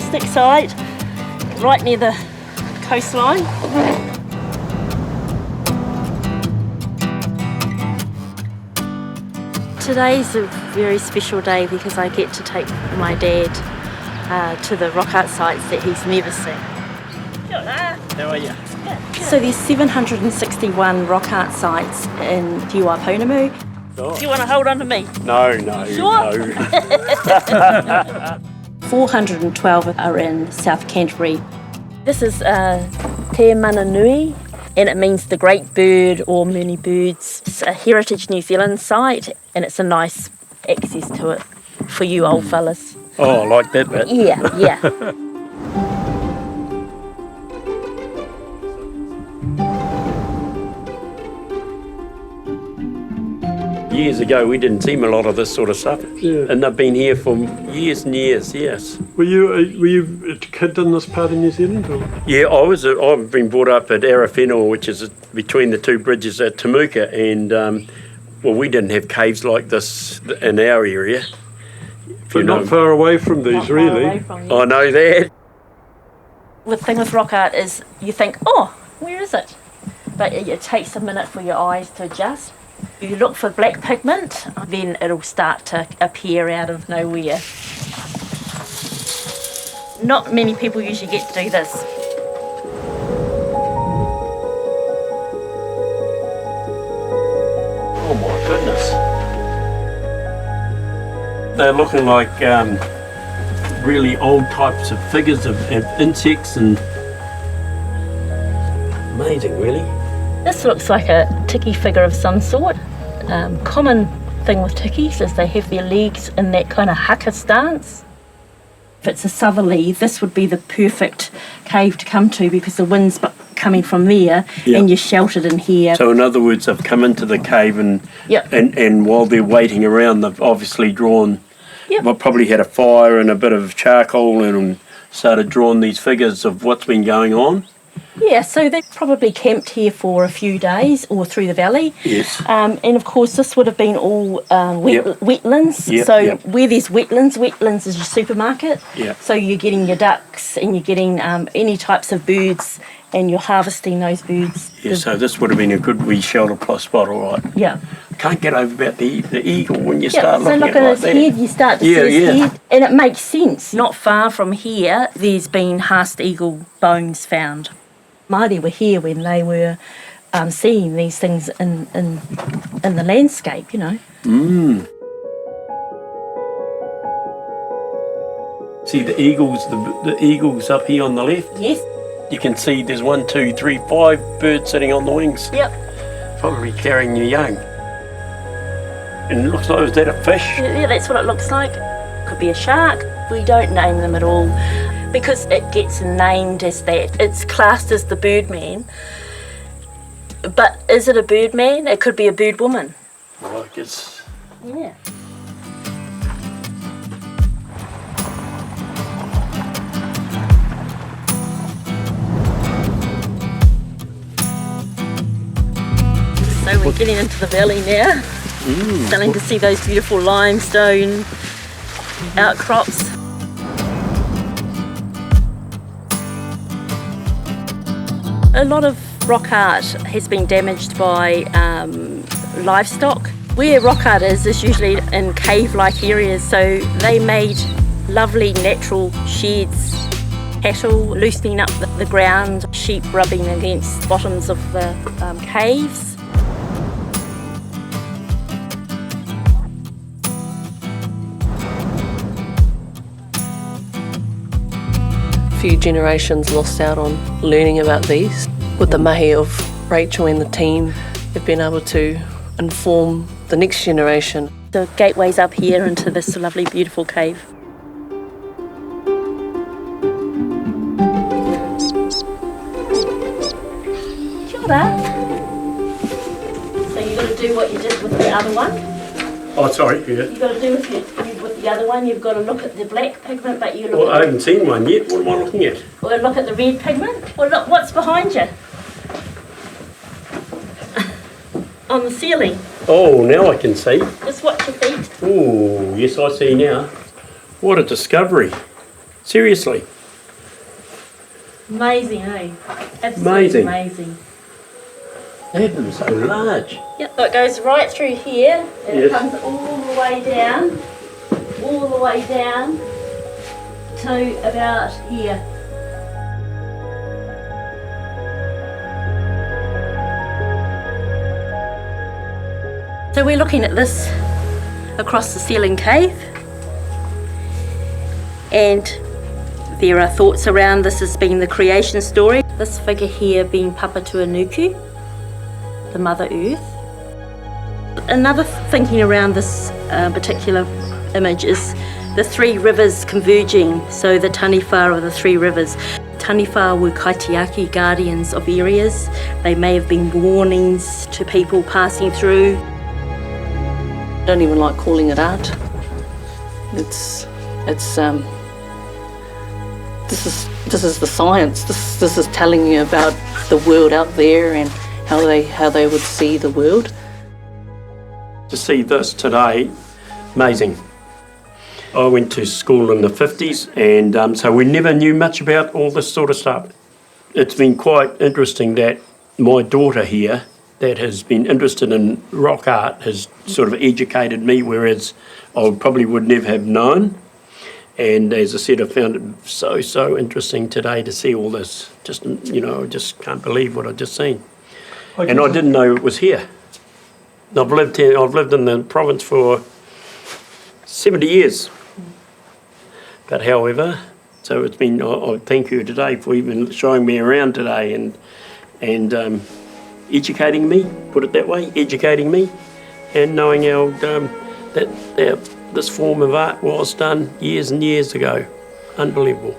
fantastic site, right near the coastline. Today's a very special day because I get to take my dad to the rock art sites that he's never seen. Kia ora. How are you? So there's 761 rock art sites in Te Waipounamu. Oh. Do you want to hold on to me? No, Sure. no. 412 are in South Canterbury. This is Te Mananui, and it means the great bird or many birds. It's a Heritage New Zealand site, and it's a nice access to it for you old fellas. Oh, I like that bit. Yeah. Years ago, we didn't see a lot of this sort of stuff. Yeah. And they've been here for years and years, yes. Were you a kid in this part of New Zealand? Or? Yeah, I've been brought up at Arawhenua, which is between the two bridges at Temuka, and we didn't have caves like this in our area. But not far away from these, really. I know that. The thing with rock art is you think, oh, where is it? But it takes a minute for your eyes to adjust. You look for black pigment, then it'll start to appear out of nowhere. Not many people usually get to do this. Oh my goodness. They're looking like really old types of figures of insects and amazing, really. This looks like a tiki figure of some sort. Common thing with tikis is they have their legs in that kind of haka stance. If it's a southerly, this would be the perfect cave to come to because the wind's coming from there and you're sheltered in here. So in other words, they've come into the cave and while they're waiting around, they've obviously drawn, well, probably had a fire and a bit of charcoal and started drawing these figures of what's been going on. Yeah, so they probably camped here for a few days or through the valley. Yes. And of course this would have been all wetlands. Where there's wetlands is your supermarket. Yep. So you're getting your ducks and you're getting any types of birds and you're harvesting those birds. Yeah, so this would have been a good wee shelter spot, all right. Yeah. Can't get over about the eagle when you start looking at it his head, you start to see his head. And it makes sense. Not far from here, there's been Haast eagle bones found. Māori were here when they were seeing these things in the landscape, you know. See the eagles up here on the left? Yes. You can see there's 1, 2, 3, 5 birds sitting on the wings. Yep. Probably carrying your young. And it looks like, is that a fish? Yeah, that's what it looks like. Could be a shark. We don't name them at all because it gets named as that. It's classed as the birdman. But is it a birdman? It could be a bird woman. Well, I guess. Yeah. So we're getting into the valley now. Starting to see those beautiful limestone outcrops. A lot of rock art has been damaged by livestock. Where rock art is usually in cave-like areas, so they made lovely natural sheds, cattle loosening up the ground, sheep rubbing against the bottoms of the caves. Few generations lost out on learning about these. With the mahi of Rachel and the team, they've been able to inform the next generation. The gateway's up here into this lovely, beautiful cave. Kia ora. So you've got to do what you did with the other one. Oh, sorry, yeah. You've got to do with the other one, you've got to look at the black pigment, but you look Well, I haven't seen one yet. What am I looking at? Or look at the red pigment. Well, look, what's behind you? On the ceiling. Oh, now I can see. Just watch your feet. Oh, yes, I see now. What a discovery. Seriously. Amazing, eh? Amazing. Absolutely amazing. They've been so large. Yep, so it goes right through here and Yes. it comes all the way down to about here. So we're looking at this across the ceiling cave, and there are thoughts around this as being the creation story. This figure here being Papatuanuku, the Mother Earth. Another thinking around this particular image is the three rivers converging, so the taniwha of the three rivers. Taniwha were kaitiaki, guardians of areas. They may have been warnings to people passing through. I don't even like calling it art. This is the science. This is telling you about the world out there and how they would see the world. To see this today, amazing. I went to school in the 50s, and so we never knew much about all this sort of stuff. It's been quite interesting that my daughter here, that has been interested in rock art, has sort of educated me, whereas I probably would never have known. And as I said, I found it so interesting today to see all this. Just, I just can't believe what I've just seen. And I didn't know it was here. I've lived here. I've lived in the province for 70 years. But however, so it's been. I thank you today for even showing me around today and educating me. Put it that way, educating me, and knowing how that this form of art was done years and years ago. Unbelievable.